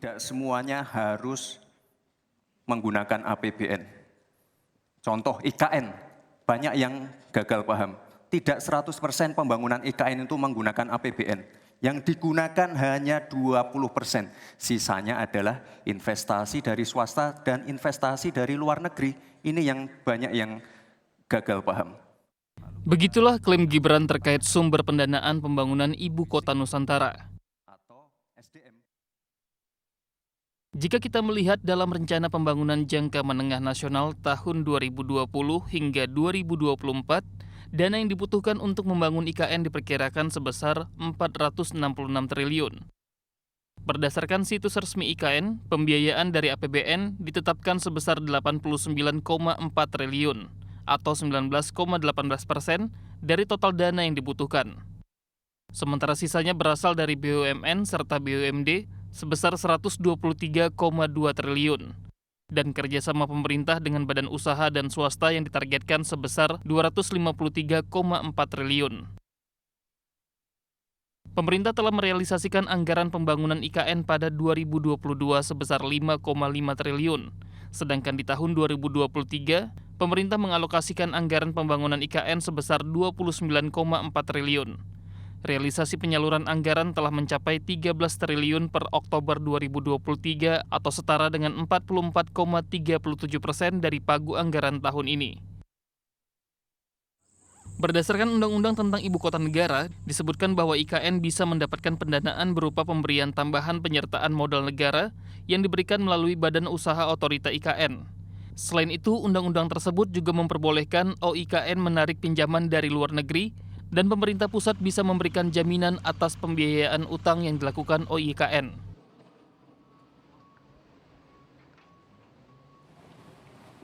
tidak semuanya harus menggunakan APBN. Contoh IKN, banyak yang gagal paham. Tidak 100% pembangunan IKN itu menggunakan APBN. Yang digunakan hanya 20%. Sisanya adalah investasi dari swasta dan investasi dari luar negeri. Ini yang banyak yang gagal paham. Begitulah klaim Gibran terkait sumber pendanaan pembangunan Ibu Kota Nusantara. Jika kita melihat dalam rencana pembangunan jangka menengah nasional tahun 2020 hingga 2024, dana yang dibutuhkan untuk membangun IKN diperkirakan sebesar 466 triliun. Berdasarkan situs resmi IKN, pembiayaan dari APBN ditetapkan sebesar 89,4 triliun atau 19,18% dari total dana yang dibutuhkan. Sementara sisanya berasal dari BUMN serta BUMD sebesar 123,2 triliun dan kerjasama pemerintah dengan badan usaha dan swasta yang ditargetkan sebesar 253,4 triliun. Pemerintah telah merealisasikan anggaran pembangunan IKN pada 2022 sebesar 5,5 triliun, sedangkan di tahun 2023, pemerintah mengalokasikan anggaran pembangunan IKN sebesar 29,4 triliun. Realisasi penyaluran anggaran telah mencapai 13 triliun per Oktober 2023 atau setara dengan 44,37% dari pagu anggaran tahun ini. Berdasarkan Undang-Undang tentang Ibu Kota Negara, disebutkan bahwa IKN bisa mendapatkan pendanaan berupa pemberian tambahan penyertaan modal negara yang diberikan melalui Badan Usaha Otorita IKN. Selain itu, undang-undang tersebut juga memperbolehkan OIKN menarik pinjaman dari luar negeri dan pemerintah pusat bisa memberikan jaminan atas pembiayaan utang yang dilakukan OIKN.